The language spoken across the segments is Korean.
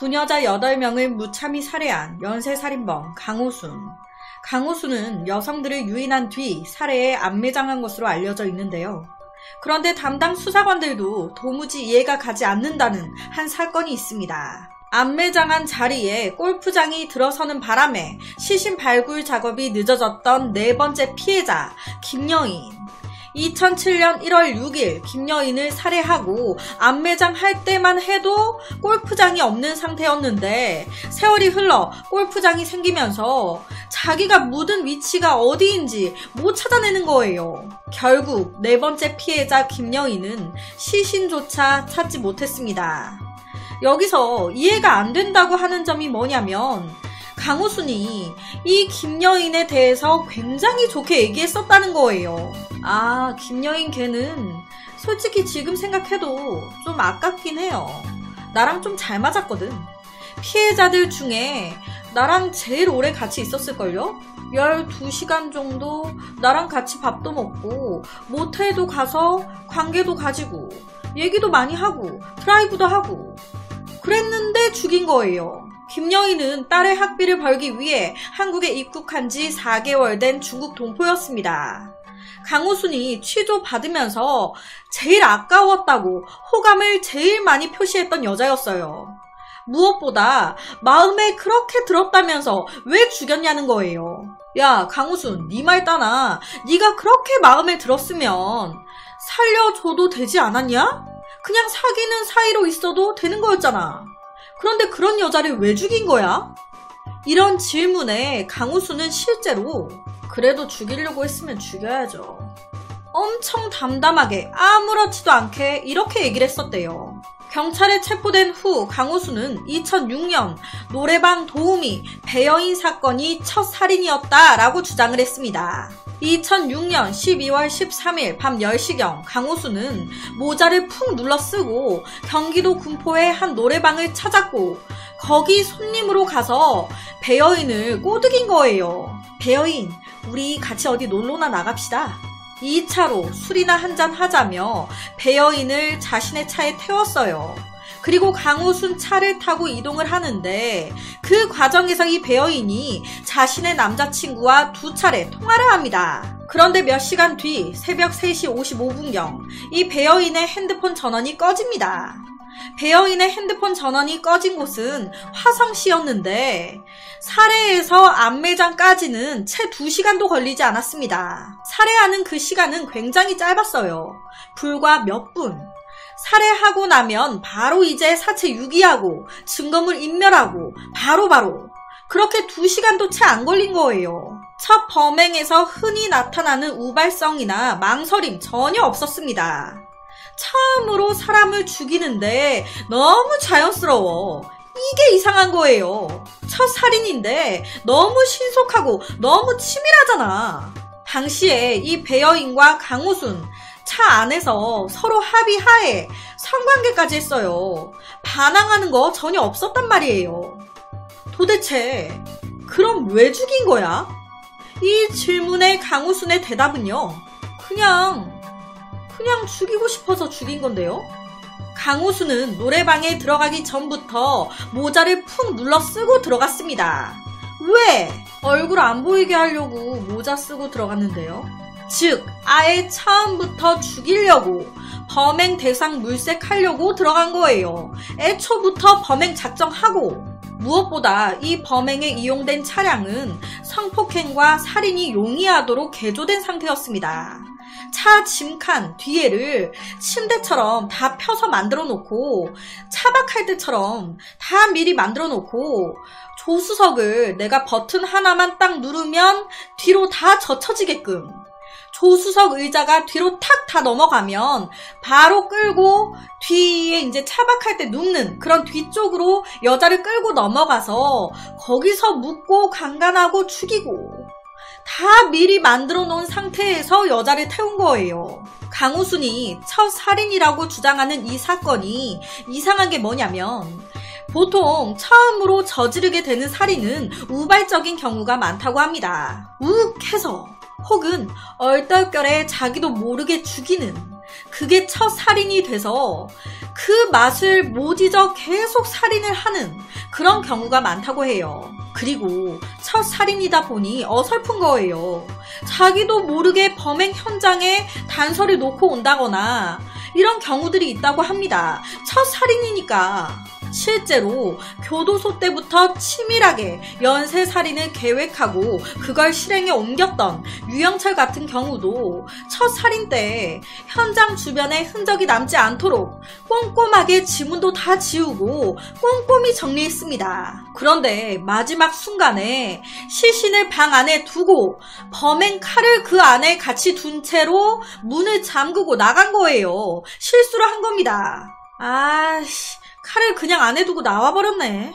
부녀자 8명을 무참히 살해한 연쇄살인범 강호순. 강호순은 여성들을 유인한 뒤 살해에 안매장한 것으로 알려져 있는데요. 그런데 담당 수사관들도 도무지 이해가 가지 않는다는 한 사건이 있습니다. 안매장한 자리에 골프장이 들어서는 바람에 시신 발굴 작업이 늦어졌던 네 번째 피해자 김여인. 2007년 1월 6일 김여인을 살해하고 안매장할 때만 해도 골프장이 없는 상태였는데 세월이 흘러 골프장이 생기면서 자기가 묻은 위치가 어디인지 못 찾아내는 거예요. 결국 네 번째 피해자 김여인은 시신조차 찾지 못했습니다. 여기서 이해가 안 된다고 하는 점이 뭐냐면 강호순이 이 김여인에 대해서 굉장히 좋게 얘기했었다는 거예요. 아, 김여인 걔는 솔직히 지금 생각해도 좀 아깝긴 해요. 나랑 좀 잘 맞았거든. 피해자들 중에 나랑 제일 오래 같이 있었을걸요? 12시간 정도 나랑 같이 밥도 먹고 모텔도 가서 관계도 가지고 얘기도 많이 하고 드라이브도 하고 그랬는데 죽인 거예요. 김여인은 딸의 학비를 벌기 위해 한국에 입국한 지 4개월 된 중국 동포였습니다. 강호순이 취조받으면서 제일 아까웠다고 호감을 제일 많이 표시했던 여자였어요. 무엇보다 마음에 그렇게 들었다면서 왜 죽였냐는 거예요. 야, 강호순, 네 말 따나. 네가 그렇게 마음에 들었으면 살려줘도 되지 않았냐? 그냥 사귀는 사이로 있어도 되는 거였잖아. 그런데 그런 여자를 왜 죽인 거야? 이런 질문에 강호순은 실제로 그래도 죽이려고 했으면 죽여야죠. 엄청 담담하게 아무렇지도 않게 이렇게 얘기를 했었대요. 경찰에 체포된 후 강호순은 2006년 노래방 도우미 배여인 사건이 첫 살인이었다라고 주장을 했습니다. 2006년 12월 13일 밤 10시경 강호순은 모자를 푹 눌러 쓰고 경기도 군포의 한 노래방을 찾았고 거기 손님으로 가서 배여인을 꼬드긴 거예요. 배여인, 우리 같이 어디 놀러나 나갑시다. 2차로 술이나 한잔 하자며 배여인을 자신의 차에 태웠어요. 그리고 강호순 차를 타고 이동을 하는데 그 과정에서 이 배여인이 자신의 남자친구와 2차례 통화를 합니다. 그런데 몇 시간 뒤 새벽 3시 55분경 이 배여인의 핸드폰 전원이 꺼집니다. 배여인의 핸드폰 전원이 꺼진 곳은 화성시였는데 살해에서 안매장까지는 채 2시간도 걸리지 않았습니다. 살해하는 그 시간은 굉장히 짧았어요. 불과 몇 분. 살해하고 나면 바로 이제 사체 유기하고 증거물 인멸하고 바로바로 그렇게 2시간도 채 안 걸린 거예요. 첫 범행에서 흔히 나타나는 우발성이나 망설임 전혀 없었습니다. 처음으로 사람을 죽이는데 너무 자연스러워. 이게 이상한 거예요. 첫 살인인데 너무 신속하고 너무 치밀하잖아. 당시에 이 배여인과 강호순 차 안에서 서로 합의하에 성관계까지 했어요. 반항하는 거 전혀 없었단 말이에요. 도대체 그럼 왜 죽인 거야? 이 질문에 강호순의 대답은요. 그냥 죽이고 싶어서 죽인 건데요. 강호순은 노래방에 들어가기 전부터 모자를 푹 눌러 쓰고 들어갔습니다. 왜? 얼굴 안 보이게 하려고 모자 쓰고 들어갔는데요. 즉, 아예 처음부터 죽이려고 범행 대상 물색하려고 들어간 거예요. 애초부터 범행 작정하고. 무엇보다 이 범행에 이용된 차량은 성폭행과 살인이 용이하도록 개조된 상태였습니다. 차 짐칸 뒤에를 침대처럼 다 펴서 만들어 놓고 차박할 때처럼 다 미리 만들어 놓고 조수석을 내가 버튼 하나만 딱 누르면 뒤로 다 젖혀지게끔 조수석 의자가 뒤로 탁 다 넘어가면 바로 끌고 뒤에 이제 차박할 때 눕는 그런 뒤쪽으로 여자를 끌고 넘어가서 거기서 묻고 강간하고 죽이고 다 미리 만들어 놓은 상태에서 여자를 태운 거예요. 강호순이 첫 살인이라고 주장하는 이 사건이 이상한 게 뭐냐면 보통 처음으로 저지르게 되는 살인은 우발적인 경우가 많다고 합니다. 욱해서 혹은 얼떨결에 자기도 모르게 죽이는 그게 첫 살인이 돼서 그 맛을 못 잊어 계속 살인을 하는 그런 경우가 많다고 해요. 그리고 첫 살인이다 보니 어설픈 거예요. 자기도 모르게 범행 현장에 단서를 놓고 온다거나 이런 경우들이 있다고 합니다. 첫 살인이니까. 실제로 교도소 때부터 치밀하게 연쇄살인을 계획하고 그걸 실행에 옮겼던 유영철 같은 경우도 첫 살인 때 현장 주변에 흔적이 남지 않도록 꼼꼼하게 지문도 다 지우고 꼼꼼히 정리했습니다. 그런데 마지막 순간에 시신을 방 안에 두고 범행 칼을 그 안에 같이 둔 채로 문을 잠그고 나간 거예요. 실수를 한 겁니다. 칼을 그냥 안에 두고 나와버렸네.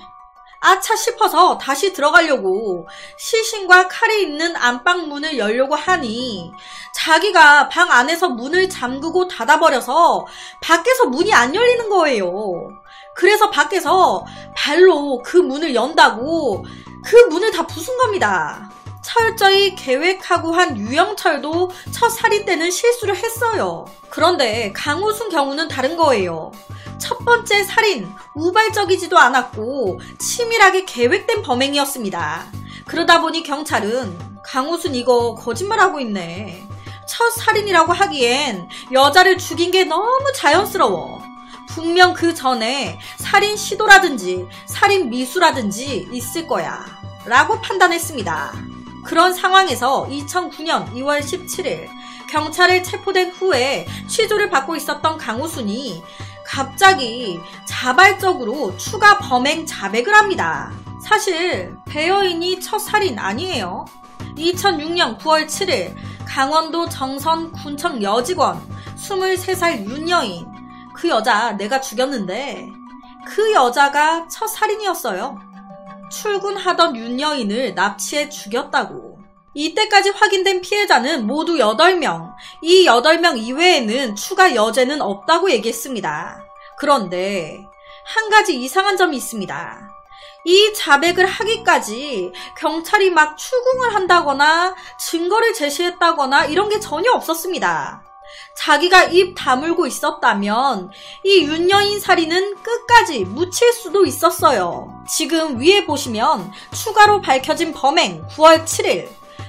아차 싶어서 다시 들어가려고 시신과 칼이 있는 안방 문을 열려고 하니 자기가 방 안에서 문을 잠그고 닫아버려서 밖에서 문이 안 열리는 거예요. 그래서 밖에서 발로 그 문을 연다고 그 문을 다 부순 겁니다. 철저히 계획하고 한 유영철도 첫 살인 때는 실수를 했어요. 그런데 강호순 경우는 다른 거예요. 첫 번째 살인, 우발적이지도 않았고 치밀하게 계획된 범행이었습니다. 그러다 보니 경찰은 강호순 이거 거짓말하고 있네. 첫 살인이라고 하기엔 여자를 죽인 게 너무 자연스러워. 분명 그 전에 살인 시도라든지 살인 미수라든지 있을 거야 라고 판단했습니다. 그런 상황에서 2009년 2월 17일 경찰에 체포된 후에 취조를 받고 있었던 강호순이 갑자기 자발적으로 추가 범행 자백을 합니다. 사실 배여인이 첫 살인 아니에요. 2006년 9월 7일 강원도 정선 군청 여직원 23살 윤여인, 그 여자 내가 죽였는데 그 여자가 첫 살인이었어요. 출근하던 윤여인을 납치해 죽였다고. 이때까지 확인된 피해자는 모두 8명, 이 8명 이외에는 추가 여죄는 없다고 얘기했습니다. 그런데 한 가지 이상한 점이 있습니다. 이 자백을 하기까지 경찰이 막 추궁을 한다거나 증거를 제시했다거나 이런 게 전혀 없었습니다. 자기가 입 다물고 있었다면 이 윤여인 살인은 끝까지 묻힐 수도 있었어요. 지금 위에 보시면 추가로 밝혀진 범행 9월 7일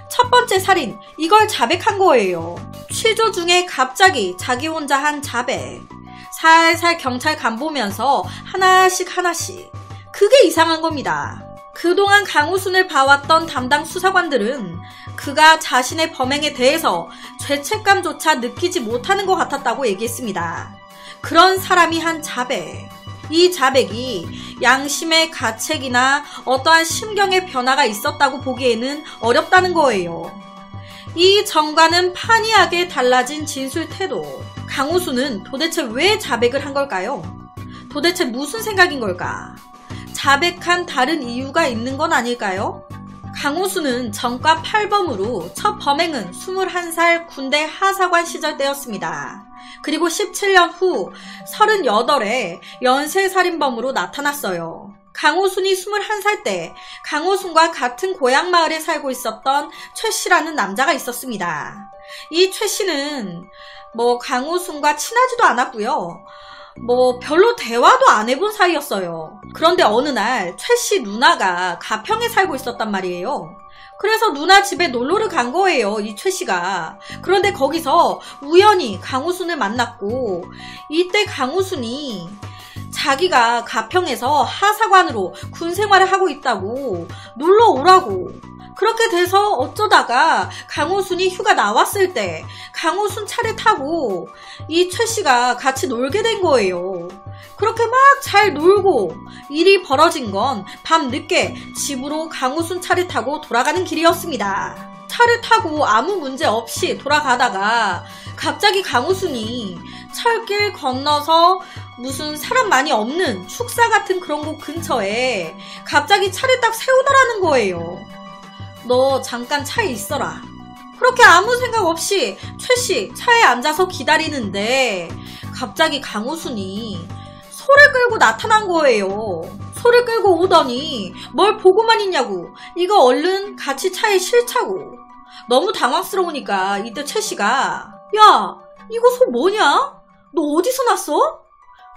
첫 번째 살인, 이걸 자백한 거예요. 취조 중에 갑자기 자기 혼자 한 자백. 살살 경찰 간 보면서 하나씩 그게 이상한 겁니다. 그동안 강호순을 봐왔던 담당 수사관들은 그가 자신의 범행에 대해서 죄책감조차 느끼지 못하는 것 같았다고 얘기했습니다. 그런 사람이 한 자백. 이 자백이 양심의 가책이나 어떠한 심경의 변화가 있었다고 보기에는 어렵다는 거예요. 이 전과는 판이하게 달라진 진술 태도. 강호순은 도대체 왜 자백을 한 걸까요? 도대체 무슨 생각인 걸까? 자백한 다른 이유가 있는 건 아닐까요? 강호순은 전과 8범으로 첫 범행은 21살 군대 하사관 시절 때였습니다. 그리고 17년 후 38에 연쇄살인범으로 나타났어요. 강호순이 21살 때 강호순과 같은 고향 마을에 살고 있었던 최 씨라는 남자가 있었습니다. 이 최 씨는 강호순과 친하지도 않았고요. 별로 대화도 안 해본 사이였어요. 그런데 어느 날 최 씨 누나가 가평에 살고 있었단 말이에요. 그래서 누나 집에 놀러를 간 거예요, 이 최 씨가. 그런데 거기서 우연히 강호순을 만났고, 이때 강호순이 자기가 가평에서 하사관으로 군 생활을 하고 있다고 놀러 오라고. 그렇게 돼서 어쩌다가 강호순이 휴가 나왔을 때 강호순 차를 타고 이 최 씨가 같이 놀게 된 거예요. 그렇게 막 잘 놀고 일이 벌어진 건 밤 늦게 집으로 강호순 차를 타고 돌아가는 길이었습니다. 차를 타고 아무 문제 없이 돌아가다가 갑자기 강호순이 철길 건너서 무슨 사람 많이 없는 축사 같은 그런 곳 근처에 갑자기 차를 딱 세우더라는 거예요. 너 잠깐 차에 있어라. 그렇게 아무 생각 없이 최 씨 차에 앉아서 기다리는데 갑자기 강호순이 소를 끌고 나타난 거예요. 소를 끌고 오더니 뭘 보고만 있냐고. 이거 얼른 같이 차에 실자고. 너무 당황스러우니까 이때 최 씨가 야, 이거 소 뭐냐? 너 어디서 났어?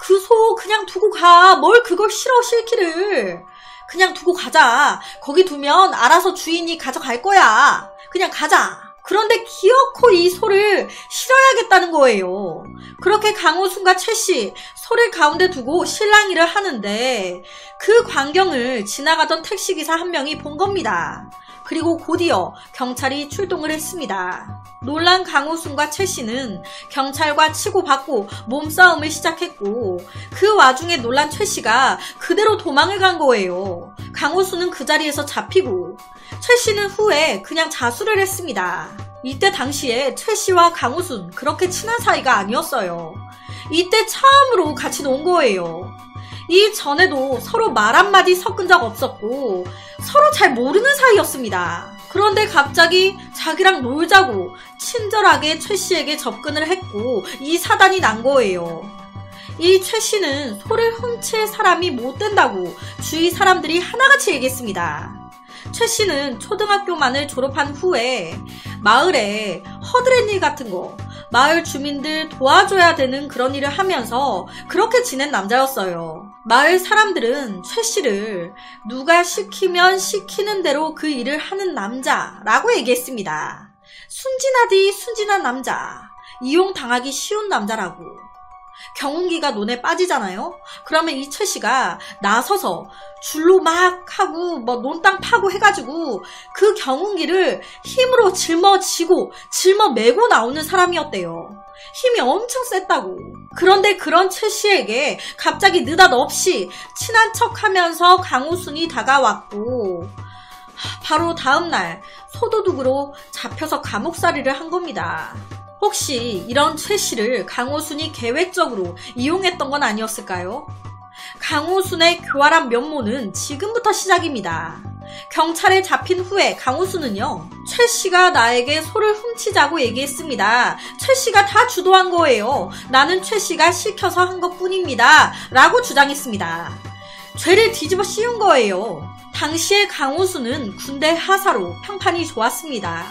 그 소 그냥 두고 가. 뭘 그걸 싫기를. 그냥 두고 가자. 거기 두면 알아서 주인이 가져갈 거야. 그냥 가자. 그런데 기어코 이 소를 실어야겠다는 거예요. 그렇게 강호순과 최씨 소를 가운데 두고 실랑이를 하는데 그 광경을 지나가던 택시기사 한 명이 본 겁니다. 그리고 곧이어 경찰이 출동을 했습니다. 놀란 강호순과 최씨는 경찰과 치고받고 몸싸움을 시작했고 그 와중에 놀란 최씨가 그대로 도망을 간 거예요. 강호순은 그 자리에서 잡히고 최씨는 후에 그냥 자수를 했습니다. 이때 당시에 최씨와 강호순 그렇게 친한 사이가 아니었어요. 이때 처음으로 같이 논 거예요. 이전에도 서로 말 한마디 섞은 적 없었고 서로 잘 모르는 사이였습니다. 그런데 갑자기 자기랑 놀자고 친절하게 최씨에게 접근을 했고 이 사단이 난 거예요. 이 최씨는 소를 훔칠 사람이 못 된다고 주위 사람들이 하나같이 얘기했습니다. 최씨는 초등학교만을 졸업한 후에 마을에 허드렛일 같은 거, 마을 주민들 도와줘야 되는 그런 일을 하면서 그렇게 지낸 남자였어요. 마을 사람들은 최씨를 누가 시키면 시키는 대로 그 일을 하는 남자라고 얘기했습니다. 순진하디 순진한 남자, 이용당하기 쉬운 남자라고. 경운기가 논에 빠지잖아요. 그러면 이 최씨가 나서서 줄로 막 하고 논땅 파고 해가지고 그 경운기를 힘으로 짊어지고 짊어매고 나오는 사람이었대요. 힘이 엄청 셌다고. 그런데 그런 최씨에게 갑자기 느닷없이 친한 척하면서 강호순이 다가왔고 바로 다음날 소도둑으로 잡혀서 감옥살이를 한 겁니다. 혹시 이런 최씨를 강호순이 계획적으로 이용했던 건 아니었을까요? 강호순의 교활한 면모는 지금부터 시작입니다. 경찰에 잡힌 후에 강호순은요, 최씨가 나에게 소를 훔치자고 얘기했습니다. 최씨가 다 주도한 거예요. 나는 최씨가 시켜서 한 것뿐입니다. 라고 주장했습니다. 죄를 뒤집어 씌운 거예요. 당시에 강호순은 군대 하사로 평판이 좋았습니다.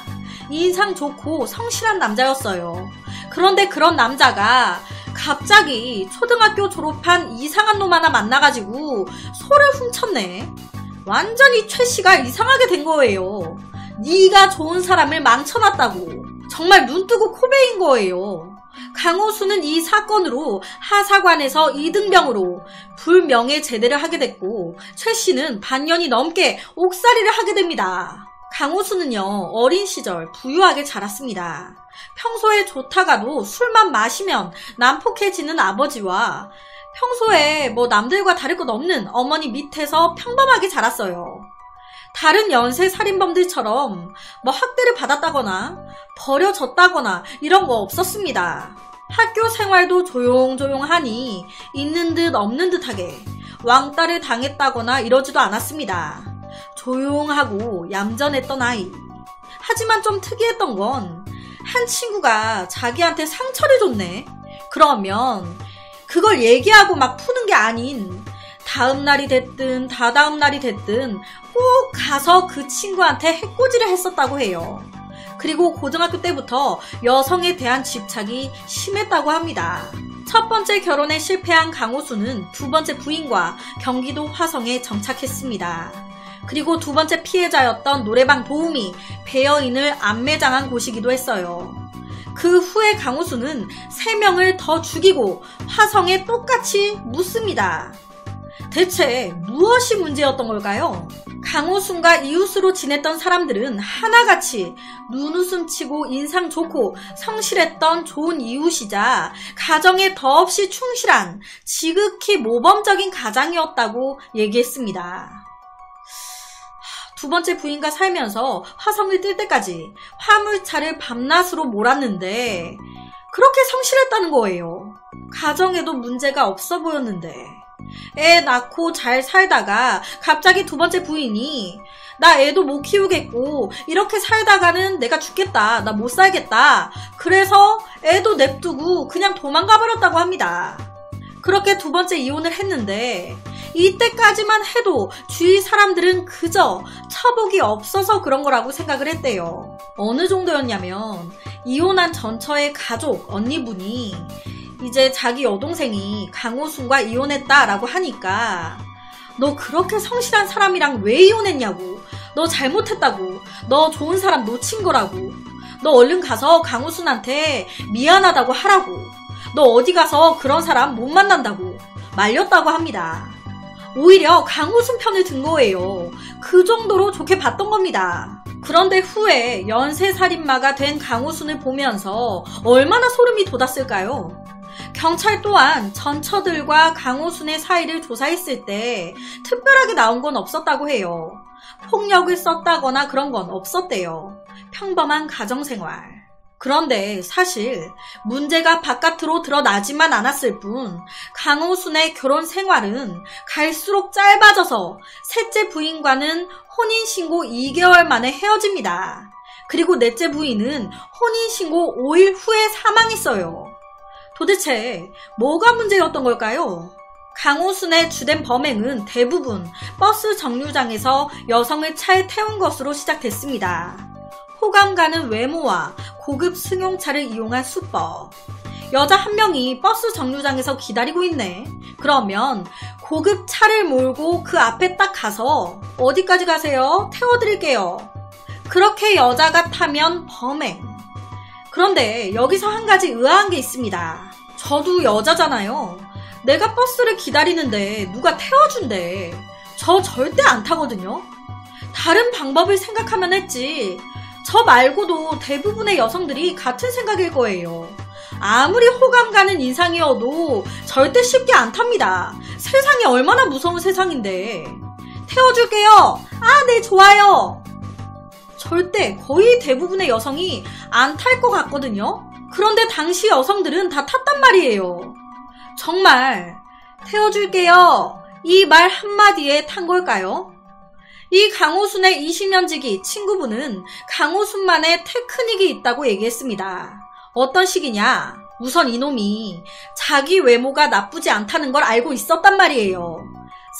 인상 좋고 성실한 남자였어요. 그런데 그런 남자가 갑자기 초등학교 졸업한 이상한 놈 하나 만나가지고 소를 훔쳤네. 완전히 최씨가 이상하게 된 거예요. 네가 좋은 사람을 망쳐놨다고. 정말 눈뜨고 코베인 거예요. 강호순은 이 사건으로 하사관에서 2등병으로 불명예 제대를 하게 됐고 최씨는 반년이 넘게 옥살이를 하게 됩니다. 강호순은요, 어린 시절 부유하게 자랐습니다. 평소에 좋다가도 술만 마시면 난폭해지는 아버지와 평소에 남들과 다를 것 없는 어머니 밑에서 평범하게 자랐어요. 다른 연쇄 살인범들처럼 학대를 받았다거나 버려졌다거나 이런 거 없었습니다. 학교 생활도 조용조용하니 있는 듯 없는 듯하게 왕따를 당했다거나 이러지도 않았습니다. 조용하고 얌전했던 아이. 하지만 좀 특이했던 건 한 친구가 자기한테 상처를 줬네. 그러면 그걸 얘기하고 막 푸는 게 아닌 다음 날이 됐든 다다음 날이 됐든 꼭 가서 그 친구한테 해코지를 했었다고 해요. 그리고 고등학교 때부터 여성에 대한 집착이 심했다고 합니다. 첫 번째 결혼에 실패한 강호순은 두 번째 부인과 경기도 화성에 정착했습니다. 그리고 두 번째 피해자였던 노래방 도우미 배여인을 암매장한 곳이기도 했어요. 그 후에 강호순은 3명을 더 죽이고 화성에 똑같이 묻습니다. 대체 무엇이 문제였던 걸까요? 강호순과 이웃으로 지냈던 사람들은 하나같이 눈웃음 치고 인상 좋고 성실했던 좋은 이웃이자 가정에 더없이 충실한 지극히 모범적인 가장이었다고 얘기했습니다. 두 번째 부인과 살면서 화성을 뜰 때까지 화물차를 밤낮으로 몰았는데 그렇게 성실했다는 거예요. 가정에도 문제가 없어 보였는데 애 낳고 잘 살다가 갑자기 두 번째 부인이 나 애도 못 키우겠고 이렇게 살다가는 내가 죽겠다. 나 못 살겠다. 그래서 애도 냅두고 그냥 도망가 버렸다고 합니다. 그렇게 두 번째 이혼을 했는데 이때까지만 해도 주위 사람들은 그저 처복이 없어서 그런 거라고 생각을 했대요. 어느 정도였냐면 이혼한 전처의 가족 언니분이 이제 자기 여동생이 강호순과 이혼했다라고 하니까 너 그렇게 성실한 사람이랑 왜 이혼했냐고, 너 잘못했다고, 너 좋은 사람 놓친 거라고, 너 얼른 가서 강호순한테 미안하다고 하라고, 너 어디 가서 그런 사람 못 만난다고 말렸다고 합니다. 오히려 강호순 편을 든 거예요. 그 정도로 좋게 봤던 겁니다. 그런데 후에 연쇄살인마가 된 강호순을 보면서 얼마나 소름이 돋았을까요? 경찰 또한 전처들과 강호순의 사이를 조사했을 때 특별하게 나온 건 없었다고 해요. 폭력을 썼다거나 그런 건 없었대요. 평범한 가정생활. 그런데 사실 문제가 바깥으로 드러나지만 않았을 뿐 강호순의 결혼 생활은 갈수록 짧아져서 셋째 부인과는 혼인신고 2개월 만에 헤어집니다. 그리고 넷째 부인은 혼인신고 5일 후에 사망했어요. 도대체 뭐가 문제였던 걸까요? 강호순의 주된 범행은 대부분 버스 정류장에서 여성을 차에 태운 것으로 시작됐습니다. 호감 가는 외모와 고급 승용차를 이용한 수법. 여자 한 명이 버스 정류장에서 기다리고 있네. 그러면 고급 차를 몰고 그 앞에 딱 가서 어디까지 가세요? 태워드릴게요. 그렇게 여자가 타면 범행. 그런데 여기서 한 가지 의아한 게 있습니다. 저도 여자잖아요. 내가 버스를 기다리는데 누가 태워준대. 저 절대 안 타거든요. 다른 방법을 생각하면 했지. 저 말고도 대부분의 여성들이 같은 생각일 거예요. 아무리 호감 가는 인상이어도 절대 쉽게 안 탑니다. 세상이 얼마나 무서운 세상인데. 태워줄게요. 아, 네, 좋아요. 절대 거의 대부분의 여성이 안 탈 것 같거든요. 그런데 당시 여성들은 다 탔단 말이에요. 정말 태워줄게요. 이 말 한마디에 탄 걸까요? 이 강호순의 20년지기 친구분은 강호순만의 테크닉이 있다고 얘기했습니다. 어떤 식이냐? 우선 이놈이 자기 외모가 나쁘지 않다는 걸 알고 있었단 말이에요.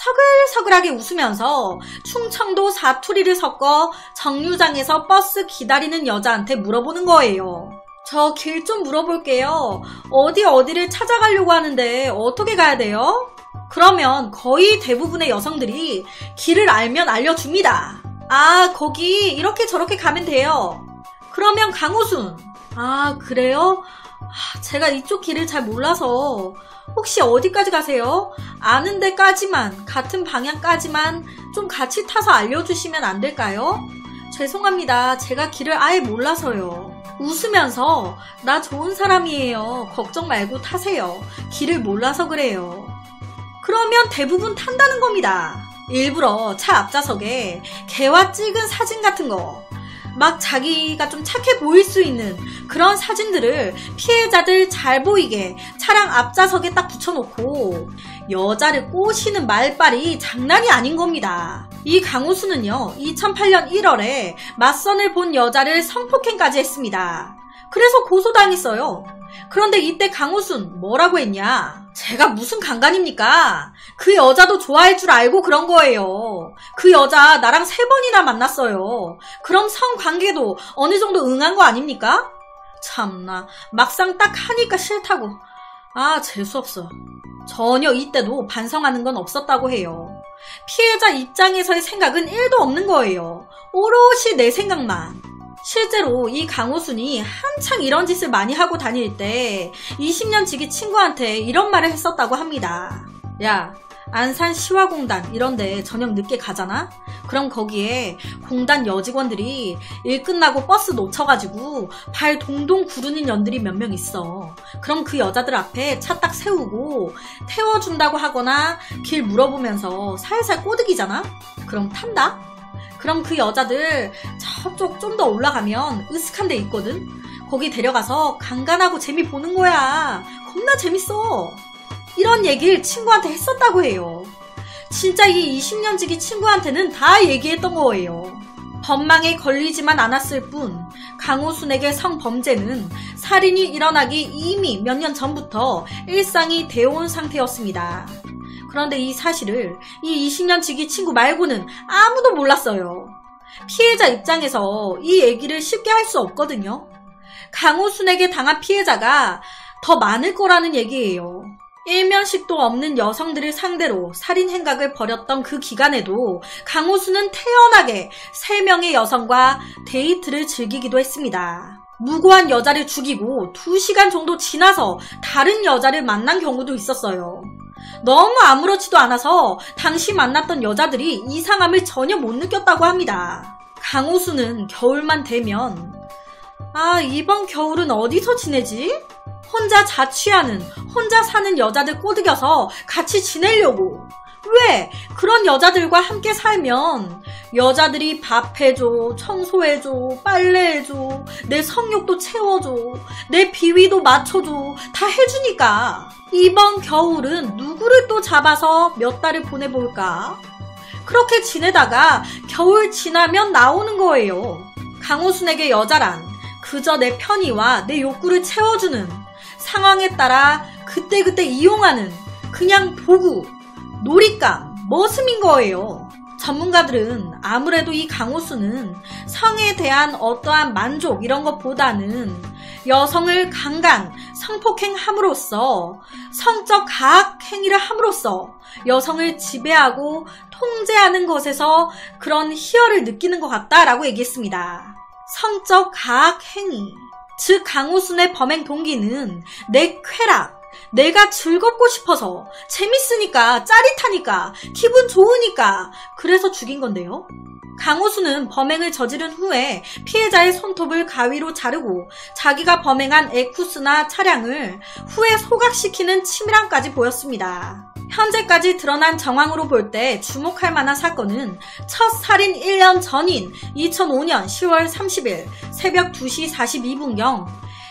서글서글하게 웃으면서 충청도 사투리를 섞어 정류장에서 버스 기다리는 여자한테 물어보는 거예요. 저 길 좀 물어볼게요. 어디를 찾아가려고 하는데 어떻게 가야 돼요? 그러면 거의 대부분의 여성들이 길을 알면 알려줍니다. 아, 거기 이렇게 저렇게 가면 돼요. 그러면 강호순. 아, 그래요? 제가 이쪽 길을 잘 몰라서. 혹시 어디까지 가세요? 아는 데까지만, 같은 방향까지만 좀 같이 타서 알려주시면 안 될까요? 죄송합니다. 제가 길을 아예 몰라서요. 웃으면서 나 좋은 사람이에요. 걱정 말고 타세요. 길을 몰라서 그래요. 그러면 대부분 탄다는 겁니다. 일부러 차 앞좌석에 개와 찍은 사진 같은 거, 막 자기가 좀 착해 보일 수 있는 그런 사진들을 피해자들 잘 보이게 차량 앞좌석에 딱 붙여놓고 여자를 꼬시는 말빨이 장난이 아닌 겁니다. 이 강호순은요, 2008년 1월에 맞선을 본 여자를 성폭행까지 했습니다. 그래서 고소당했어요. 그런데 이때 강호순 뭐라고 했냐? 제가 무슨 강간입니까? 그 여자도 좋아할 줄 알고 그런 거예요. 그 여자 나랑 3번이나 만났어요. 그럼 성관계도 어느 정도 응한 거 아닙니까? 참나, 막상 딱 하니까 싫다고. 아, 재수없어. 전혀 이때도 반성하는 건 없었다고 해요. 피해자 입장에서의 생각은 1도 없는 거예요. 오롯이 내 생각만. 실제로 이 강호순이 한창 이런 짓을 많이 하고 다닐 때 20년 지기 친구한테 이런 말을 했었다고 합니다. 야, 안산 시화공단 이런데 저녁 늦게 가잖아? 그럼 거기에 공단 여직원들이 일 끝나고 버스 놓쳐가지고 발 동동 구르는 년들이 몇 명 있어. 그럼 그 여자들 앞에 차 딱 세우고 태워준다고 하거나 길 물어보면서 살살 꼬드기잖아? 그럼 탄다? 그럼 그 여자들 저쪽 좀 더 올라가면 으슥한 데 있거든? 거기 데려가서 강간하고 재미 보는 거야. 겁나 재밌어. 이런 얘기를 친구한테 했었다고 해요. 진짜 이 20년 지기 친구한테는 다 얘기했던 거예요. 법망에 걸리지만 않았을 뿐 강호순에게 성범죄는 살인이 일어나기 이미 몇 년 전부터 일상이 되어온 상태였습니다. 그런데 이 사실을 이 20년 지기 친구 말고는 아무도 몰랐어요. 피해자 입장에서 이 얘기를 쉽게 할 수 없거든요. 강호순에게 당한 피해자가 더 많을 거라는 얘기예요. 일면식도 없는 여성들을 상대로 살인 행각을 벌였던 그 기간에도 강호수는 태연하게 3명의 여성과 데이트를 즐기기도 했습니다. 무고한 여자를 죽이고 2시간 정도 지나서 다른 여자를 만난 경우도 있었어요. 너무 아무렇지도 않아서 당시 만났던 여자들이 이상함을 전혀 못 느꼈다고 합니다. 강호수는 겨울만 되면 이번 겨울은 어디서 지내지? 혼자 자취하는, 혼자 사는 여자들 꼬드겨서 같이 지내려고. 왜? 그런 여자들과 함께 살면 여자들이 밥해줘, 청소해줘, 빨래해줘, 내 성욕도 채워줘, 내 비위도 맞춰줘, 다 해주니까 이번 겨울은 누구를 또 잡아서 몇 달을 보내볼까? 그렇게 지내다가 겨울 지나면 나오는 거예요. 강호순에게 여자란 그저 내 편의와 내 욕구를 채워주는, 상황에 따라 그때그때 이용하는 그냥 도구, 놀잇감, 머슴인 거예요. 전문가들은 아무래도 이 강호수는 성에 대한 어떠한 만족 이런 것보다는 여성을 강간, 성폭행함으로써 성적 가학 행위를 함으로써 여성을 지배하고 통제하는 것에서 그런 희열을 느끼는 것 같다라고 얘기했습니다. 성적 가학 행위, 즉 강호순의 범행 동기는 내 쾌락, 내가 즐겁고 싶어서, 재밌으니까, 짜릿하니까, 기분 좋으니까 그래서 죽인 건데요. 강호수는 범행을 저지른 후에 피해자의 손톱을 가위로 자르고 자기가 범행한 에쿠스나 차량을 후에 소각시키는 치밀함까지 보였습니다. 현재까지 드러난 정황으로 볼 때 주목할 만한 사건은 첫 살인 1년 전인 2005년 10월 30일 새벽 2시 42분경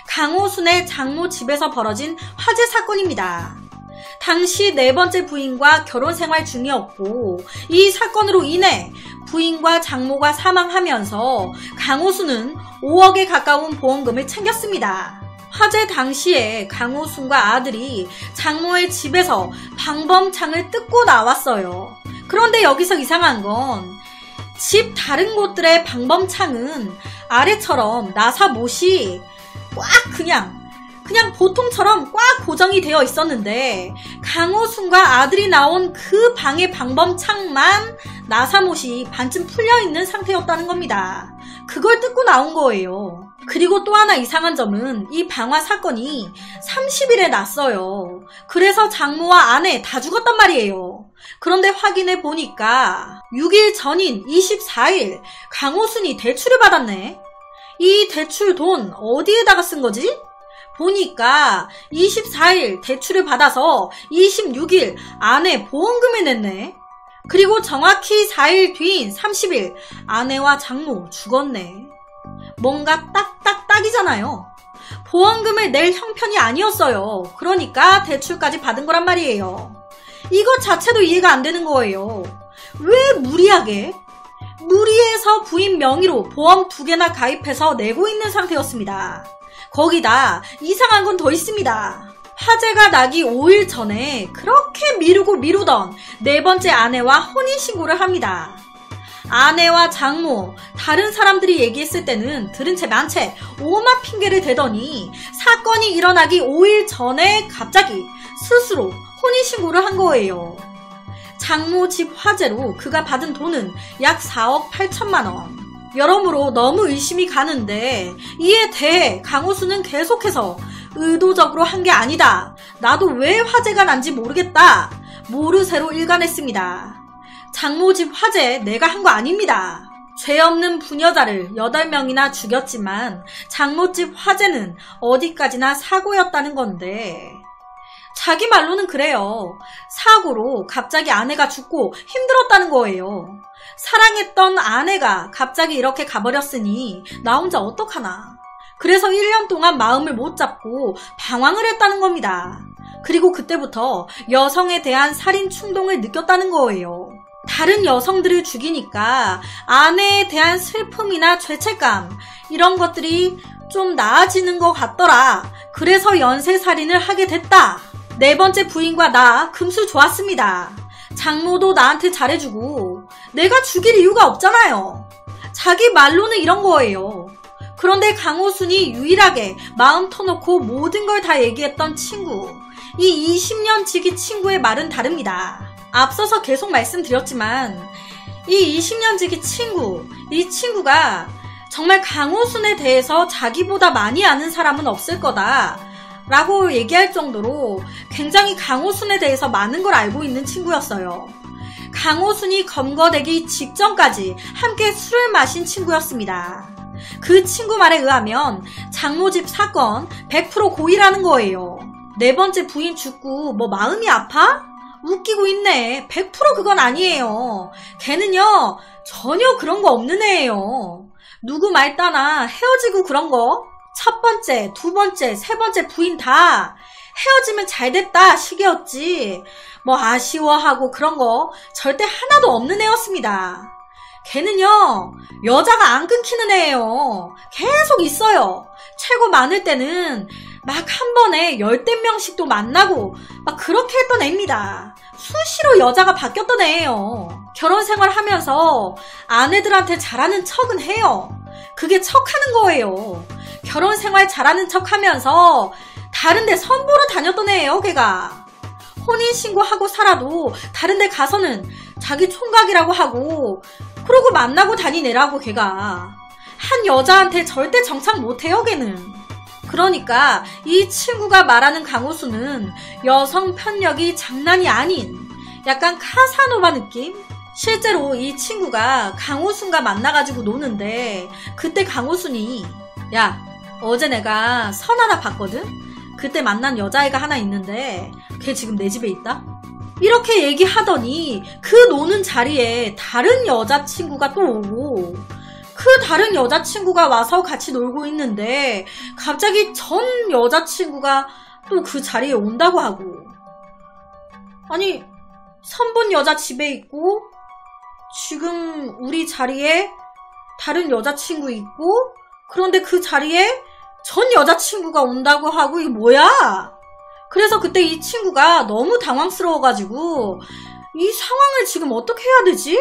강호순의 장모 집에서 벌어진 화재 사건입니다. 당시 4번째 부인과 결혼 생활 중이었고 이 사건으로 인해 부인과 장모가 사망하면서 강호순은 5억에 가까운 보험금을 챙겼습니다. 화재 당시에 강호순과 아들이 장모의 집에서 방범창을 뜯고 나왔어요. 그런데 여기서 이상한 건 집 다른 곳들의 방범창은 아래처럼 나사못이 꽉 그냥 보통처럼 꽉 고정이 되어 있었는데 강호순과 아들이 나온 그 방의 방범창만 나사못이 반쯤 풀려있는 상태였다는 겁니다. 그걸 뜯고 나온 거예요. 그리고 또 하나 이상한 점은 이 방화 사건이 30일에 났어요. 그래서 장모와 아내 다 죽었단 말이에요. 그런데 확인해 보니까 6일 전인 24일 강호순이 대출을 받았네. 이 대출 돈 어디에다가 쓴 거지? 보니까 24일 대출을 받아서 26일 아내 보험금을 냈네. 그리고 정확히 4일 뒤인 30일 아내와 장모 죽었네. 뭔가 딱이잖아요. 보험금을 낼 형편이 아니었어요. 그러니까 대출까지 받은 거란 말이에요. 이것 자체도 이해가 안 되는 거예요. 왜 무리해서 부인 명의로 보험 2개나 가입해서 내고 있는 상태였습니다. 거기다 이상한 건 더 있습니다. 화재가 나기 5일 전에 그렇게 미루던 4번째 아내와 혼인신고를 합니다. 아내와 장모, 다른 사람들이 얘기했을 때는 들은 채 만 채 오만 핑계를 대더니 사건이 일어나기 5일 전에 갑자기 스스로 혼인신고를 한 거예요. 장모 집 화재로 그가 받은 돈은 약 4억 8천만 원. 여러모로 너무 의심이 가는데 이에 대해 강호수는 계속해서 의도적으로 한 게 아니다. 나도 왜 화재가 난지 모르겠다. 모르쇠로 일관했습니다. 장모 집 화재 내가 한 거 아닙니다. 죄 없는 부녀자를 8명이나 죽였지만 장모 집 화재는 어디까지나 사고였다는 건데 자기 말로는 그래요. 사고로 갑자기 아내가 죽고 힘들었다는 거예요. 사랑했던 아내가 갑자기 이렇게 가버렸으니 나 혼자 어떡하나. 그래서 1년 동안 마음을 못 잡고 방황을 했다는 겁니다. 그리고 그때부터 여성에 대한 살인 충동을 느꼈다는 거예요. 다른 여성들을 죽이니까 아내에 대한 슬픔이나 죄책감 이런 것들이 좀 나아지는 것 같더라. 그래서 연쇄살인을 하게 됐다. 4번째 부인과 나 금수 좋았습니다. 장모도 나한테 잘해주고 내가 죽일 이유가 없잖아요. 자기 말로는 이런 거예요. 그런데 강호순이 유일하게 마음 터놓고 모든 걸 다 얘기했던 친구, 이 20년 지기 친구의 말은 다릅니다. 앞서서 계속 말씀드렸지만 이 20년 지기 친구, 이 친구가 정말 강호순에 대해서 자기보다 많이 아는 사람은 없을 거다 라고 얘기할 정도로 굉장히 강호순에 대해서 많은 걸 알고 있는 친구였어요. 강호순이 검거되기 직전까지 함께 술을 마신 친구였습니다. 그 친구 말에 의하면 장모집 사건 100% 고의라는 거예요. 네 번째 부인 죽고 뭐 마음이 아파? 웃기고 있네. 100% 그건 아니에요. 걔는요 전혀 그런 거 없는 애예요. 누구 말 따나 헤어지고 그런 거 첫 번째, 두 번째, 세 번째 부인 다 헤어지면 잘 됐다 시기였지 뭐 아쉬워하고 그런 거 절대 하나도 없는 애였습니다. 걔는요 여자가 안 끊기는 애예요. 계속 있어요. 최고 많을 때는 막 한 번에 10대 명씩도 만나고 막 그렇게 했던 애입니다. 수시로 여자가 바뀌었던 애예요. 결혼 생활하면서 아내들한테 잘하는 척은 해요. 그게 척하는 거예요. 결혼 생활 잘하는 척하면서 다른 데 선보러 다녔던 애예요. 걔가 혼인신고하고 살아도 다른 데 가서는 자기 총각이라고 하고 그러고 만나고 다니네라고. 걔가 한 여자한테 절대 정착 못해요. 걔는. 그러니까 이 친구가 말하는 강호순은 여성 편력이 장난이 아닌 약간 카사노바 느낌? 실제로 이 친구가 강호순과 만나가지고 노는데 그때 강호순이 야 어제 내가 선 하나 봤거든? 그때 만난 여자애가 하나 있는데 걔 지금 내 집에 있다? 이렇게 얘기하더니 그 노는 자리에 다른 여자친구가 또 오고 그 다른 여자친구가 와서 같이 놀고 있는데 갑자기 전 여자친구가 또 그 자리에 온다고 하고. 아니 선본 여자 집에 있고 지금 우리 자리에 다른 여자친구 있고 그런데 그 자리에 전 여자친구가 온다고 하고 이게 뭐야? 그래서 그때 이 친구가 너무 당황스러워가지고 이 상황을 지금 어떻게 해야 되지?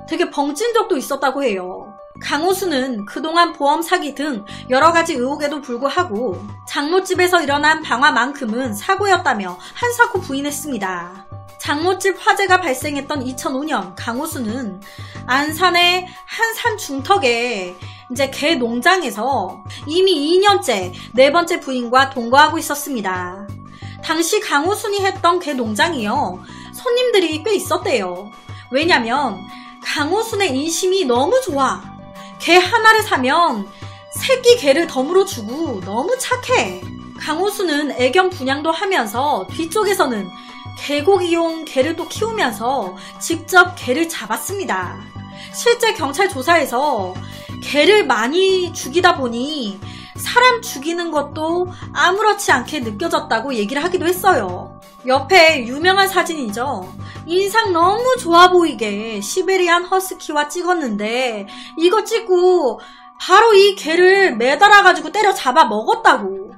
되게 벙찐 적도 있었다고 해요. 강호순은 그동안 보험 사기 등 여러가지 의혹에도 불구하고 장모집에서 일어난 방화만큼은 사고였다며 한사코 부인했습니다. 장모집 화재가 발생했던 2005년 강호순은 안산의 한 산 중턱에 이제 개 농장에서 이미 2년째 네 번째 부인과 동거하고 있었습니다. 당시 강호순이 했던 개 농장이요. 손님들이 꽤 있었대요. 왜냐면 강호순의 인심이 너무 좋아. 개 하나를 사면 새끼 개를 덤으로 주고 너무 착해. 강호순은 애견 분양도 하면서 뒤쪽에서는 개고기용 개를 또 키우면서 직접 개를 잡았습니다. 실제 경찰 조사에서 개를 많이 죽이다 보니 사람 죽이는 것도 아무렇지 않게 느껴졌다고 얘기를 하기도 했어요. 옆에 유명한 사진이죠. 인상 너무 좋아 보이게 시베리안 허스키와 찍었는데 이거 찍고 바로 이 개를 매달아가지고 때려 잡아 먹었다고.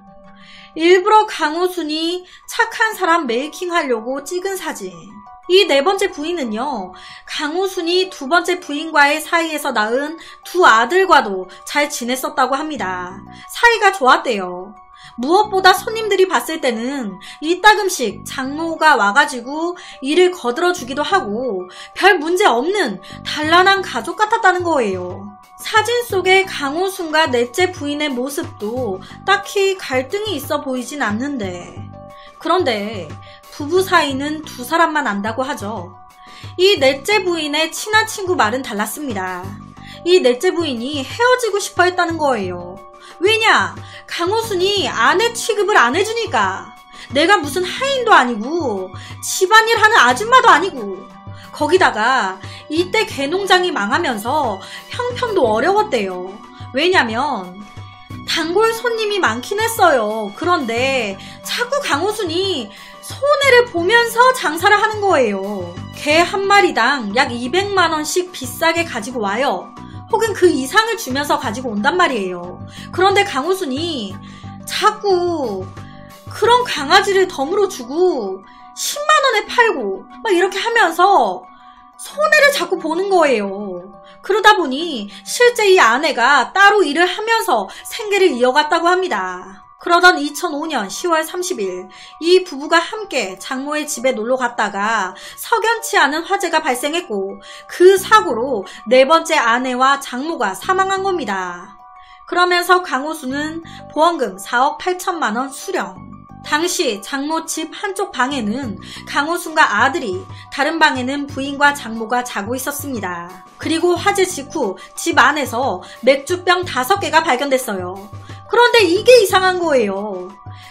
일부러 강호순이 착한 사람 메이킹하려고 찍은 사진. 이 네 번째 부인은요, 강호순이 두 번째 부인과의 사이에서 낳은 두 아들과도 잘 지냈었다고 합니다. 사이가 좋았대요. 무엇보다 손님들이 봤을 때는 이따금씩 장모가 와가지고 일을 거들어주기도 하고 별 문제 없는 단란한 가족 같았다는 거예요. 사진 속의 강호순과 넷째 부인의 모습도 딱히 갈등이 있어 보이진 않는데, 그런데 부부 사이는 두 사람만 안다고 하죠. 이 넷째 부인의 친한 친구 말은 달랐습니다. 이 넷째 부인이 헤어지고 싶어 했다는 거예요. 왜냐? 강호순이 아내 취급을 안 해주니까. 내가 무슨 하인도 아니고 집안일 하는 아줌마도 아니고. 거기다가 이때 개농장이 망하면서 형편도 어려웠대요. 왜냐면 단골 손님이 많긴 했어요. 그런데 자꾸 강호순이 손해를 보면서 장사를 하는 거예요. 개 한 마리당 약 200만원씩 비싸게 가지고 와요. 혹은 그 이상을 주면서 가지고 온단 말이에요. 그런데 강호순이 자꾸 그런 강아지를 덤으로 주고 10만원에 팔고 막 이렇게 하면서 손해를 자꾸 보는 거예요. 그러다 보니 실제 이 아내가 따로 일을 하면서 생계를 이어갔다고 합니다. 그러던 2005년 10월 30일 이 부부가 함께 장모의 집에 놀러 갔다가 석연치 않은 화재가 발생했고 그 사고로 네 번째 아내와 장모가 사망한 겁니다. 그러면서 강호수는 보험금 4억 8천만 원 수령. 당시 장모 집 한쪽 방에는 강호순과 아들이, 다른 방에는 부인과 장모가 자고 있었습니다. 그리고 화재 직후 집 안에서 맥주병 5개가 발견됐어요. 그런데 이게 이상한 거예요.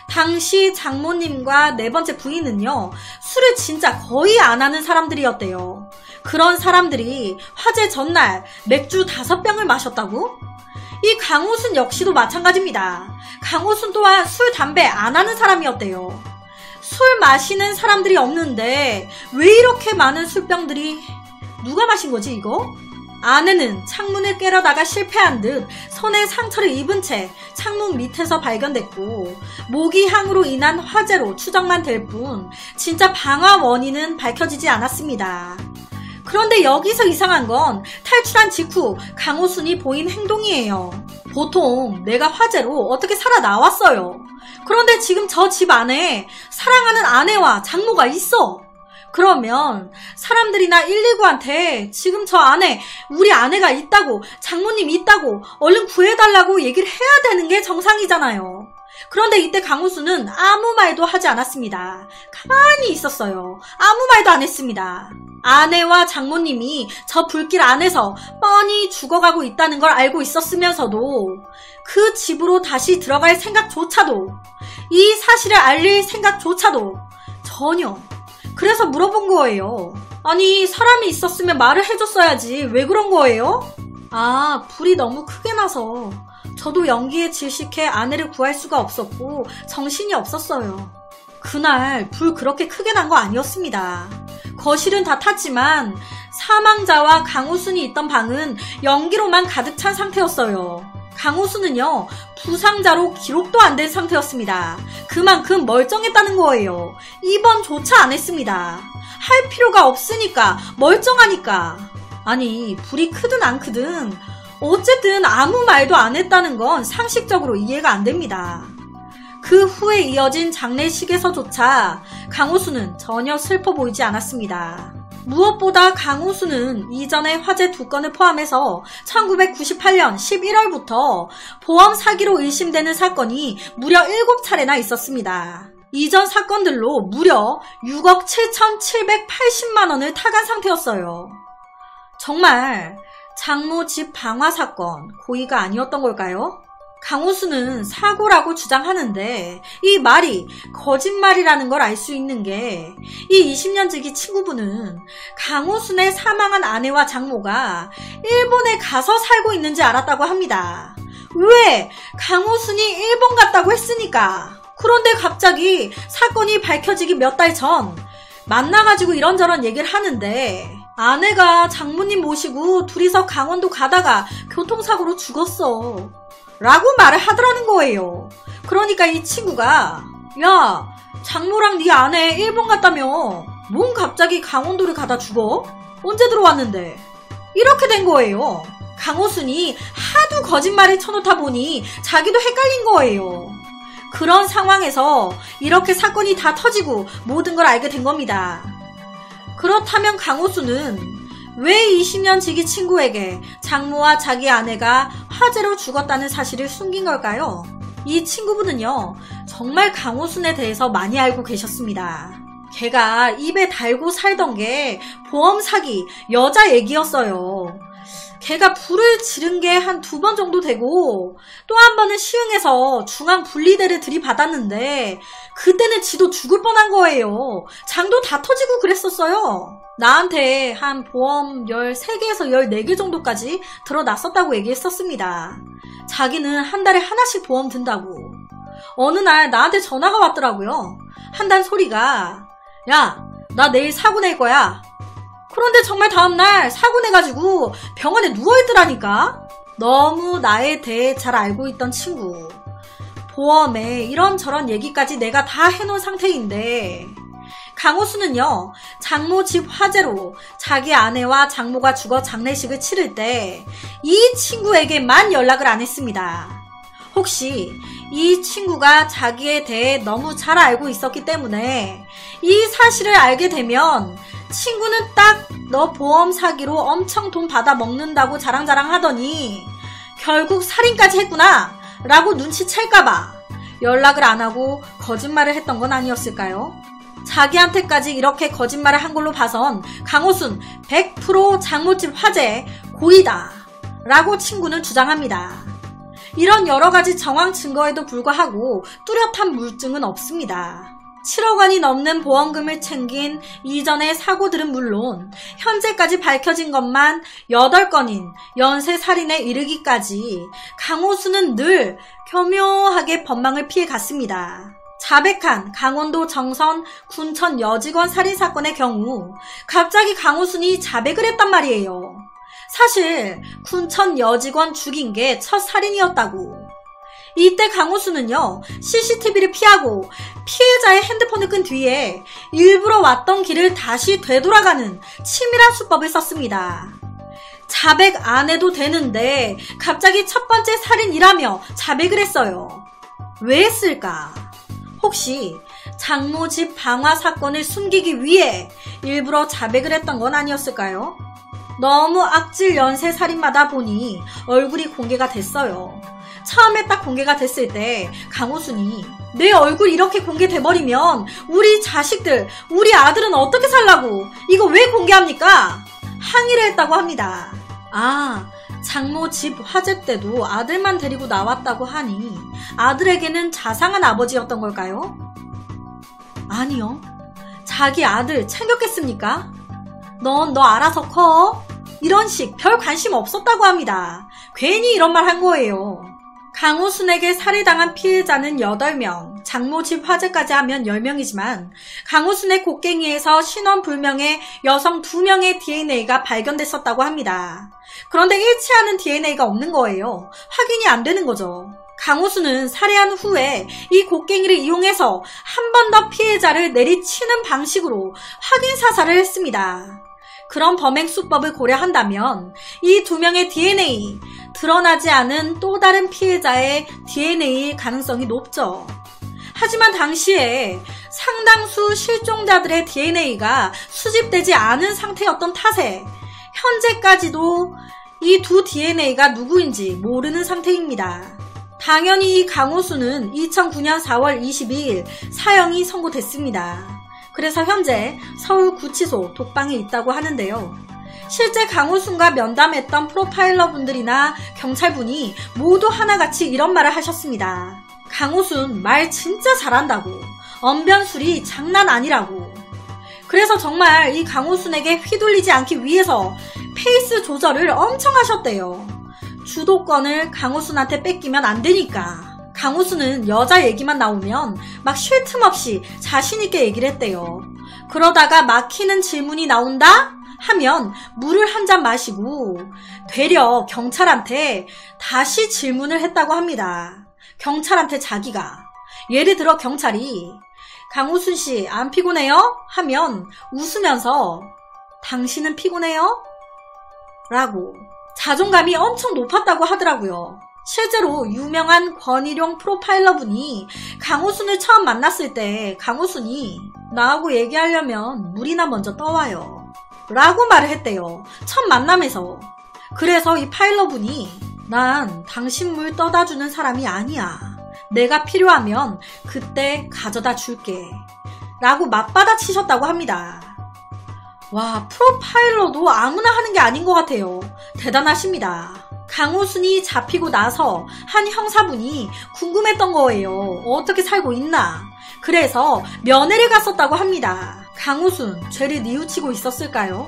당시 장모님과 네 번째 부인은요, 술을 진짜 거의 안 하는 사람들이었대요. 그런 사람들이 화재 전날 맥주 5병을 마셨다고? 이 강호순 역시도 마찬가지입니다. 강호순 또한 술, 담배 안 하는 사람이었대요. 술 마시는 사람들이 없는데 왜 이렇게 많은 술병들이 누가 마신 거지 이거? 아내는 창문을 깨려다가 실패한 듯 손에 상처를 입은 채 창문 밑에서 발견됐고 모기향으로 인한 화재로 추정만 될 뿐 진짜 방화 원인은 밝혀지지 않았습니다. 그런데 여기서 이상한 건 탈출한 직후 강호순이 보인 행동이에요. 보통 내가 화재로 어떻게 살아나왔어요. 그런데 지금 저 집 안에 사랑하는 아내와 장모가 있어. 그러면 사람들이나 119한테 지금 저 안에 우리 아내가 있다고, 장모님이 있다고 얼른 구해달라고 얘기를 해야 되는 게 정상이잖아요. 그런데 이때 강호수는 아무 말도 하지 않았습니다. 가만히 있었어요. 아무 말도 안 했습니다. 아내와 장모님이 저 불길 안에서 뻔히 죽어가고 있다는 걸 알고 있었으면서도 그 집으로 다시 들어갈 생각조차도, 이 사실을 알릴 생각조차도 전혀. 그래서 물어본 거예요. 아니, 사람이 있었으면 말을 해줬어야지. 왜 그런 거예요? 아, 불이 너무 크게 나서 저도 연기에 질식해 아내를 구할 수가 없었고 정신이 없었어요. 그날 불 그렇게 크게 난 거 아니었습니다. 거실은 다 탔지만 사망자와 강호순이 있던 방은 연기로만 가득 찬 상태였어요. 강호순은요, 부상자로 기록도 안 된 상태였습니다. 그만큼 멀쩡했다는 거예요. 입원조차 안 했습니다. 할 필요가 없으니까, 멀쩡하니까. 아니, 불이 크든 안 크든 어쨌든 아무 말도 안 했다는 건 상식적으로 이해가 안 됩니다. 그 후에 이어진 장례식에서조차 강호수는 전혀 슬퍼 보이지 않았습니다. 무엇보다 강호수는 이전의 화재 2건을 포함해서 1998년 11월부터 보험 사기로 의심되는 사건이 무려 7차례나 있었습니다. 이전 사건들로 무려 6억 7,780만 원을 타간 상태였어요. 정말 장모 집 방화 사건 고의가 아니었던 걸까요? 강호수는 사고라고 주장하는데 이 말이 거짓말이라는 걸 알 수 있는 게 이 20년 지기 친구분은 강호순의 사망한 아내와 장모가 일본에 가서 살고 있는지 알았다고 합니다. 왜? 강호순이 일본 갔다고 했으니까. 그런데 갑자기 사건이 밝혀지기 몇 달 전 만나가지고 이런저런 얘기를 하는데 아내가 장모님 모시고 둘이서 강원도 가다가 교통사고로 죽었어 라고 말을 하더라는 거예요. 그러니까 이 친구가 야, 장모랑 네 아내 일본 갔다며 뭔 갑자기 강원도를 가다 죽어? 언제 들어왔는데? 이렇게 된 거예요. 강호순이 하도 거짓말을 쳐놓다 보니 자기도 헷갈린 거예요. 그런 상황에서 이렇게 사건이 다 터지고 모든 걸 알게 된 겁니다. 그렇다면 강호수는 왜 20년 지기 친구에게 장모와 자기 아내가 화재로 죽었다는 사실을 숨긴 걸까요? 이 친구분은요, 정말 강호순에 대해서 많이 알고 계셨습니다. 걔가 입에 달고 살던 게 보험 사기, 여자 얘기였어요. 걔가 불을 지른 게 한 2번 정도 되고 또 한 번은 시흥에서 중앙 분리대를 들이받았는데 그때는 지도 죽을 뻔한 거예요. 장도 다 터지고 그랬었어요. 나한테 한 보험 13개에서 14개 정도까지 들어놨었다고 얘기했었습니다. 자기는 한 달에 하나씩 보험 든다고. 어느 날 나한테 전화가 왔더라고요. 한단 소리가 야, 나 내일 사고 낼 거야. 그런데 정말 다음날 사고 내가지고 병원에 누워있더라니까. 너무 나에 대해 잘 알고 있던 친구. 보험에 이런저런 얘기까지 내가 다 해놓은 상태인데 강호수는요, 장모 집 화재로 자기 아내와 장모가 죽어 장례식을 치를 때 이 친구에게만 연락을 안 했습니다. 혹시 이 친구가 자기에 대해 너무 잘 알고 있었기 때문에 이 사실을 알게 되면 친구는 딱 너 보험 사기로 엄청 돈 받아 먹는다고 자랑자랑 하더니 결국 살인까지 했구나 라고 눈치챌까봐 연락을 안 하고 거짓말을 했던 건 아니었을까요? 자기한테까지 이렇게 거짓말을 한 걸로 봐선 강호순 100% 장모집 화재 고의다 라고 친구는 주장합니다. 이런 여러가지 정황 증거에도 불구하고 뚜렷한 물증은 없습니다. 7억 원이 넘는 보험금을 챙긴 이전의 사고들은 물론 현재까지 밝혀진 것만 8건인 연쇄살인에 이르기까지 강호수는 늘 교묘하게 법망을 피해갔습니다. 자백한 강원도 정선 군천 여직원 살인사건의 경우 갑자기 강호순이 자백을 했단 말이에요. 사실 군천 여직원 죽인 게 첫 살인이었다고. 이때 강호수는요, CCTV를 피하고 피해자의 핸드폰을 끈 뒤에 일부러 왔던 길을 다시 되돌아가는 치밀한 수법을 썼습니다. 자백 안 해도 되는데 갑자기 첫 번째 살인이라며 자백을 했어요. 왜 했을까? 혹시 장모 집 방화 사건을 숨기기 위해 일부러 자백을 했던 건 아니었을까요? 너무 악질 연쇄살인마다 보니 얼굴이 공개가 됐어요. 처음에 딱 공개가 됐을 때 강호순이 내 얼굴 이렇게 공개돼버리면 우리 자식들, 우리 아들은 어떻게 살라고, 이거 왜 공개합니까? 항의를 했다고 합니다. 아, 장모 집 화재 때도 아들만 데리고 나왔다고 하니 아들에게는 자상한 아버지였던 걸까요? 아니요. 자기 아들 챙겼겠습니까? 넌 너 알아서 커? 이런 식 별 관심 없었다고 합니다. 괜히 이런 말 한 거예요. 강호순에게 살해당한 피해자는 8명, 장모 집 화재까지 하면 10명이지만 강호순의 곡괭이에서 신원불명의 여성 2명의 DNA가 발견됐었다고 합니다. 그런데 일치하는 DNA가 없는 거예요. 확인이 안 되는 거죠. 강호순은 살해한 후에 이 곡괭이를 이용해서 한 번 더 피해자를 내리치는 방식으로 확인 사살을 했습니다. 그런 범행 수법을 고려한다면 이 2명의 DNA, 드러나지 않은 또 다른 피해자의 DNA일 가능성이 높죠. 하지만 당시에 상당수 실종자들의 DNA가 수집되지 않은 상태였던 탓에 현재까지도 이 두 DNA가 누구인지 모르는 상태입니다. 당연히 이 강호수는 2009년 4월 22일 사형이 선고됐습니다. 그래서 현재 서울구치소 독방에 있다고 하는데요. 실제 강호순과 면담했던 프로파일러분들이나 경찰분이 모두 하나같이 이런 말을 하셨습니다. 강호순 말 진짜 잘한다고, 언변술이 장난 아니라고. 그래서 정말 이 강호순에게 휘둘리지 않기 위해서 페이스 조절을 엄청 하셨대요. 주도권을 강호순한테 뺏기면 안 되니까. 강호순은 여자 얘기만 나오면 막 쉴 틈 없이 자신있게 얘기를 했대요. 그러다가 막히는 질문이 나온다? 하면 물을 한 잔 마시고 되려 경찰한테 다시 질문을 했다고 합니다. 경찰한테 자기가. 예를 들어 경찰이 강호순 씨 안 피곤해요? 하면 웃으면서 당신은 피곤해요? 라고. 자존감이 엄청 높았다고 하더라고요. 실제로 유명한 권일용 프로파일러분이 강호순을 처음 만났을 때 강호순이 나하고 얘기하려면 물이나 먼저 떠와요 라고 말을 했대요. 첫 만남에서. 그래서 이 파일러분이 난 당신 물 떠다주는 사람이 아니야. 내가 필요하면 그때 가져다 줄게 라고 맞받아치셨다고 합니다. 와, 프로파일러도 아무나 하는 게 아닌 것 같아요. 대단하십니다. 강호순이 잡히고 나서 한 형사분이 궁금했던 거예요. 어떻게 살고 있나? 그래서 면회를 갔었다고 합니다. 강호순 죄를 뉘우치고 있었을까요?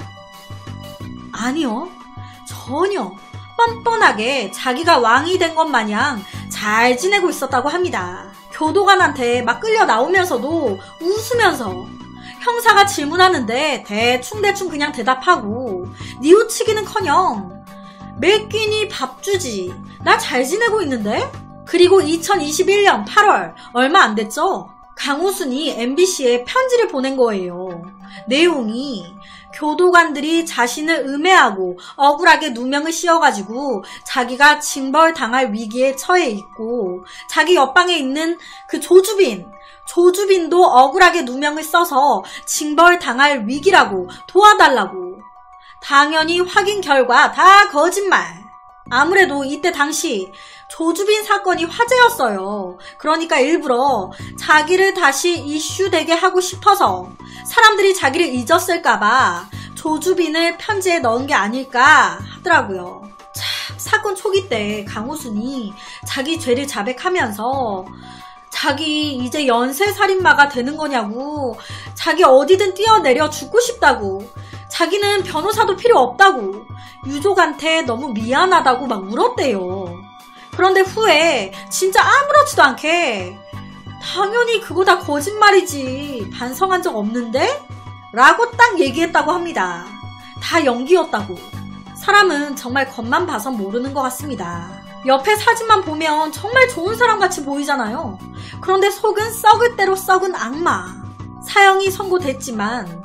아니요. 전혀. 뻔뻔하게 자기가 왕이 된 것 마냥 잘 지내고 있었다고 합니다. 교도관한테 막 끌려 나오면서도 웃으면서 형사가 질문하는데 대충대충 그냥 대답하고 뉘우치기는커녕 매 끼니 밥 주지. 나 잘 지내고 있는데? 그리고 2021년 8월 얼마 안 됐죠? 강우순이 MBC에 편지를 보낸 거예요. 내용이 교도관들이 자신을 음해하고 억울하게 누명을 씌워가지고 자기가 징벌당할 위기에 처해 있고 자기 옆방에 있는 그 조주빈도 억울하게 누명을 써서 징벌당할 위기라고 도와달라고. 당연히 확인 결과 다 거짓말. 아무래도 이때 당시 조주빈 사건이 화제였어요. 그러니까 일부러 자기를 다시 이슈되게 하고 싶어서 사람들이 자기를 잊었을까봐 조주빈을 편지에 넣은 게 아닐까 하더라고요. 참, 사건 초기 때 강우순이 자기 죄를 자백하면서 자기 이제 연쇄살인마가 되는 거냐고, 자기 어디든 뛰어내려 죽고 싶다고, 자기는 변호사도 필요 없다고, 유족한테 너무 미안하다고 막 울었대요. 그런데 후에 진짜 아무렇지도 않게 당연히 그거 다 거짓말이지, 반성한 적 없는데? 라고 딱 얘기했다고 합니다. 다 연기였다고. 사람은 정말 겉만 봐선 모르는 것 같습니다. 옆에 사진만 보면 정말 좋은 사람같이 보이잖아요. 그런데 속은 썩을 대로 썩은 악마. 사형이 선고됐지만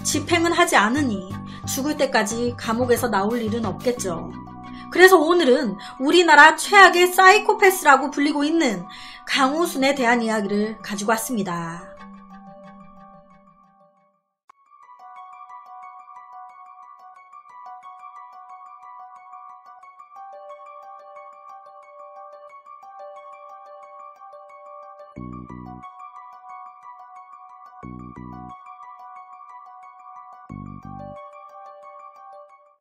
집행은 하지 않으니 죽을 때까지 감옥에서 나올 일은 없겠죠. 그래서 오늘은 우리나라 최악의 사이코패스라고 불리고 있는 강우순에 대한 이야기를 가지고 왔습니다.